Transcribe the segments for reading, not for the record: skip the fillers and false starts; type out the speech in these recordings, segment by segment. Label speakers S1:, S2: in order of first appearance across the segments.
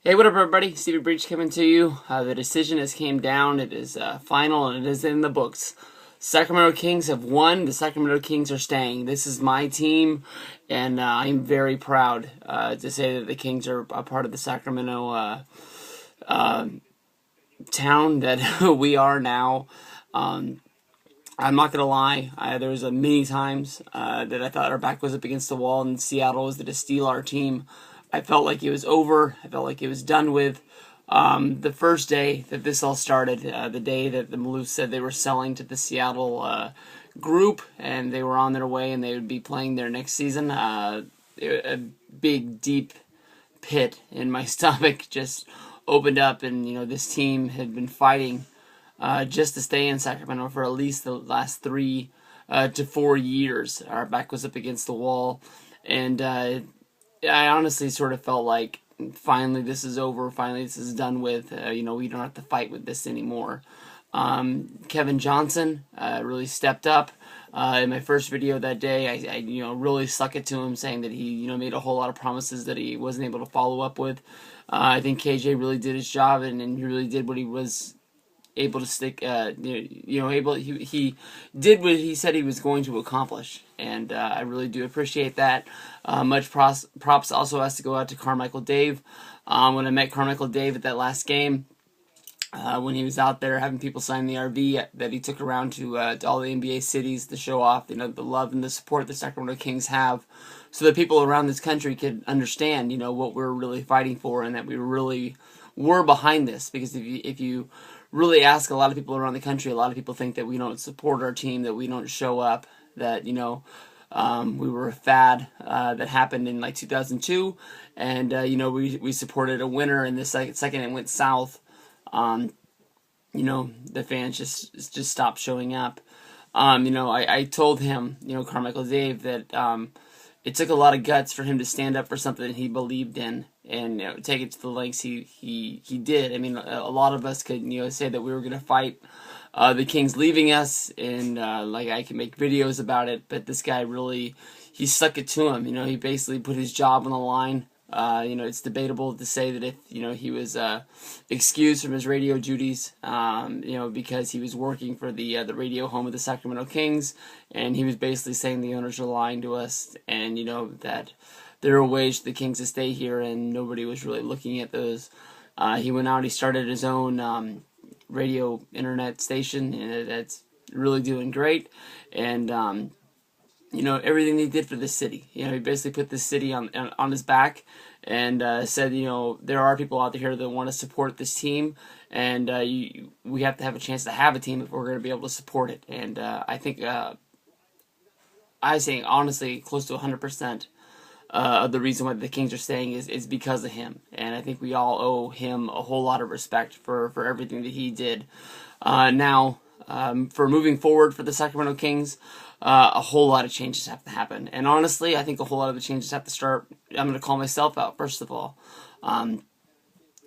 S1: Hey, what up, everybody? Stevie Breach coming to you. The decision has came down. It is final, and it is in the books. Sacramento Kings have won. The Sacramento Kings are staying. This is my team, and I'm very proud to say that the Kings are a part of the Sacramento town that we are now. I'm not going to lie. There was many times that I thought our back was up against the wall and Seattle was going to steal our team. I felt like it was over. I felt like it was done with. The first day that this all started, the day that the Maloofs said they were selling to the Seattle group and they were on their way and they would be playing their next season, a big, deep pit in my stomach just opened up, and this team had been fighting just to stay in Sacramento for at least the last 3 to 4 years. Our back was up against the wall, and I honestly sort of felt like finally this is over, finally this is done with, we don't have to fight with this anymore. Kevin Johnson really stepped up. In my first video that day, I really stuck it to him, saying that he made a whole lot of promises that he wasn't able to follow up with. I think KJ really did his job, and he really did what he was able to stick. He did what he said he was going to accomplish, and I really do appreciate that. Much props also has to go out to Carmichael Dave. When I met Carmichael Dave at that last game, when he was out there having people sign the RV that he took around to all the NBA cities to show off, the love and the support the Sacramento Kings have, so that people around this country could understand, what we're really fighting for, and that we really were behind this. Because if you really ask a lot of people around the country, a lot of people think that we don't support our team, that we don't show up, that we were a fad that happened in like 2002, and we supported a winner, and the second it went south, the fans just stopped showing up. I told him, Carmichael Dave, that it took a lot of guts for him to stand up for something that he believed in, and take it to the lengths he did. I mean, a lot of us could say that we were going to fight the Kings leaving us, and I can make videos about it, but this guy really, he stuck it to him. He basically put his job on the line. It's debatable to say that if he was excused from his radio duties, because he was working for the radio home of the Sacramento Kings, and he was basically saying the owners are lying to us, and that there are ways for the Kings to stay here, and nobody was really looking at those. He went out, he started his own radio internet station, and that's really doing great, and everything he did for the city. He basically put the city on his back, and said, there are people out there that want to support this team, and we have to have a chance to have a team if we're going to be able to support it. And I think, I say honestly, close to 100% of the reason why the Kings are staying is because of him. And I think we all owe him a whole lot of respect for everything that he did. Now, for moving forward for the Sacramento Kings, a whole lot of changes have to happen. And honestly, I think a whole lot of the changes have to start. I'm going to call myself out, first of all.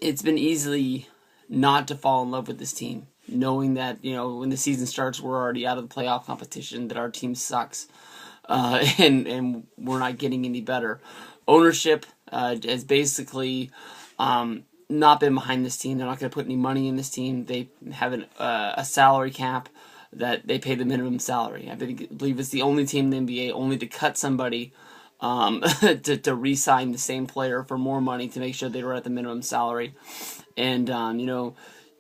S1: It's been easy not to fall in love with this team, knowing that, when the season starts, we're already out of the playoff competition, that our team sucks, and we're not getting any better. Ownership has basically not been behind this team. They're not going to put any money in this team. They have a salary cap that they pay the minimum salary. I believe it's the only team in the NBA only to cut somebody to re-sign the same player for more money to make sure they were at the minimum salary. And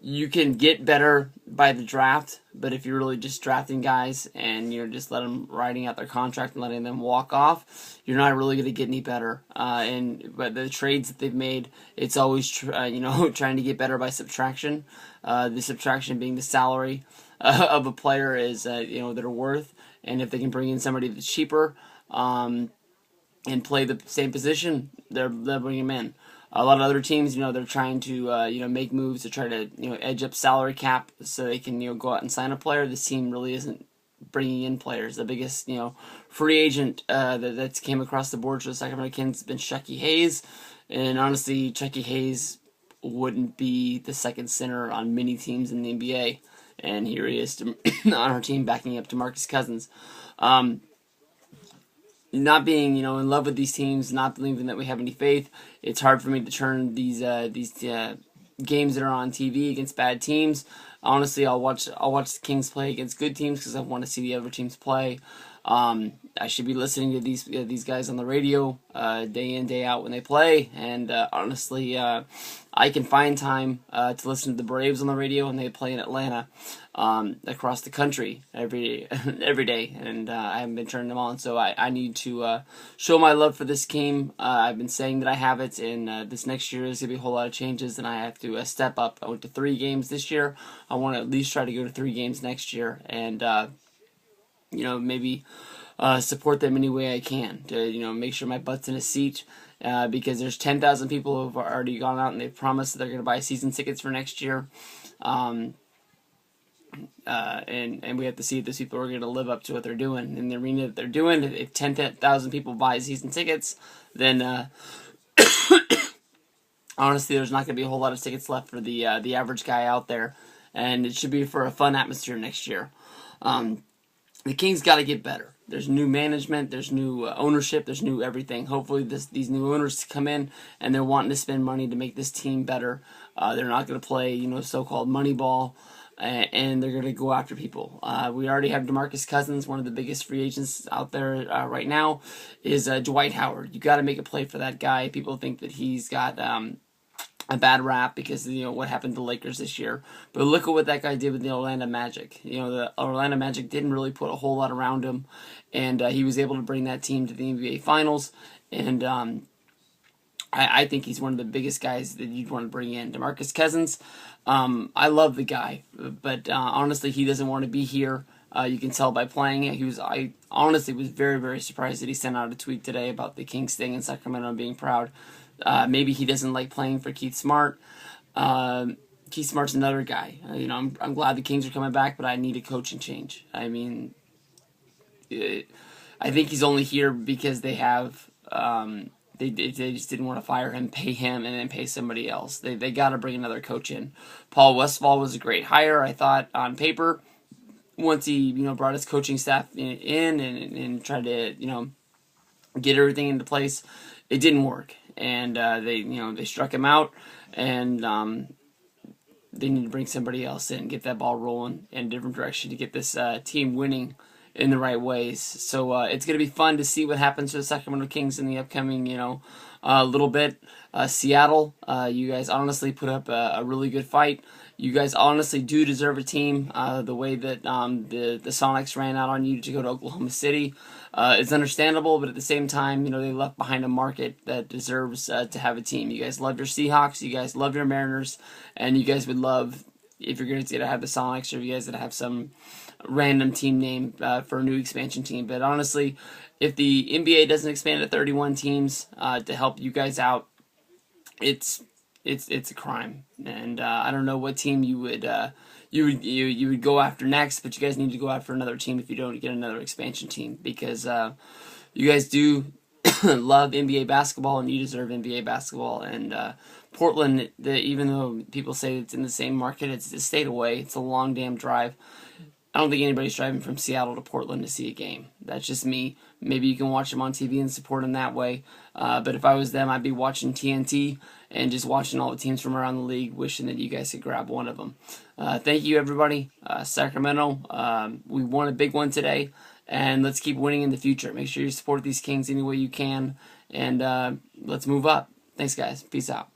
S1: you can get better by the draft, but if you're really just drafting guys and you're just let them riding out their contract and letting them walk off, you're not really going to get any better. But the trades that they've made, it's always trying to get better by subtraction. The subtraction being the salary of a player is that are worth, and if they can bring in somebody that's cheaper and play the same position, they'll bring him in. A lot of other teams, they're trying to, make moves to try to, edge up salary cap so they can, go out and sign a player. This team really isn't bringing in players. The biggest, free agent that's came across the board for the Sacramento Kings has been Chucky Hayes. And honestly, Chucky Hayes wouldn't be the second center on many teams in the NBA. And here he is on our team backing up DeMarcus Cousins. not being, in love with these teams, not believing that we have any faith, it's hard for me to turn these games that are on TV against bad teams. Honestly, I'll watch the Kings play against good teams because I want to see the other teams play. I should be listening to these guys on the radio day in, day out when they play, and honestly, I can find time to listen to the Braves on the radio when they play in Atlanta, across the country every every day, and I haven't been turning them on, so I need to show my love for this team. I've been saying that I have it, and this next year is going to be a whole lot of changes, and I have to step up. I went to 3 games this year. I want to at least try to go to 3 games next year, and maybe support them any way I can to, make sure my butt's in a seat, because there's 10,000 people who have already gone out and they've promised that they're going to buy season tickets for next year. And we have to see if those people are going to live up to what they're doing in the arena that they're doing. If 10,000 people buy season tickets, then honestly, there's not going to be a whole lot of tickets left for the average guy out there, and it should be for a fun atmosphere next year. The Kings got to get better. There's new management, there's new ownership, there's new everything. Hopefully these new owners come in and they're wanting to spend money to make this team better. They're not going to play, so-called money ball, and they're going to go after people. We already have DeMarcus Cousins, one of the biggest free agents out there right now, is Dwight Howard. You got to make a play for that guy. People think that he's got a bad rap because what happened to the Lakers this year, but look at what that guy did with the Orlando Magic. The Orlando Magic didn't really put a whole lot around him, and he was able to bring that team to the NBA Finals. And I think he's one of the biggest guys that you'd want to bring in. DeMarcus Cousins, I love the guy, but honestly, he doesn't want to be here. You can tell by playing it. I honestly was very, very surprised that he sent out a tweet today about the Kings staying in Sacramento and being proud. Maybe he doesn't like playing for Keith Smart. Keith Smart's another guy. I'm glad the Kings are coming back, but I need a coaching change. I mean, I think he's only here because they have they just didn't want to fire him, pay him, and then pay somebody else. They got to bring another coach in. Paul Westphal was a great hire, I thought, on paper. Once he brought his coaching staff in and tried to get everything into place, it didn't work. And they struck him out, and they need to bring somebody else in, get that ball rolling in a different direction to get this team winning in the right ways. So it's going to be fun to see what happens to the Sacramento Kings in the upcoming little bit. Seattle, you guys honestly put up a really good fight. You guys honestly do deserve a team. The way that the Sonics ran out on you to go to Oklahoma City is understandable, but at the same time, they left behind a market that deserves to have a team. You guys love your Seahawks, you guys love your Mariners, and you guys would love, if you're going to have the Sonics, or if you guys would have some random team name for a new expansion team. But honestly, if the NBA doesn't expand to 31 teams to help you guys out, it's a crime, and I don't know what team you would go after next, but you guys need to go after another team if you don't get another expansion team, because you guys do love NBA basketball and you deserve NBA basketball. And Portland, even though people say it's in the same market, it's a state away. It's a long damn drive. I don't think anybody's driving from Seattle to Portland to see a game. That's just me. Maybe you can watch them on TV and support them that way. But if I was them, I'd be watching TNT and just watching all the teams from around the league, wishing that you guys could grab one of them. Thank you, everybody. Sacramento, we won a big one today, and let's keep winning in the future. Make sure you support these Kings any way you can, and let's move up. Thanks, guys. Peace out.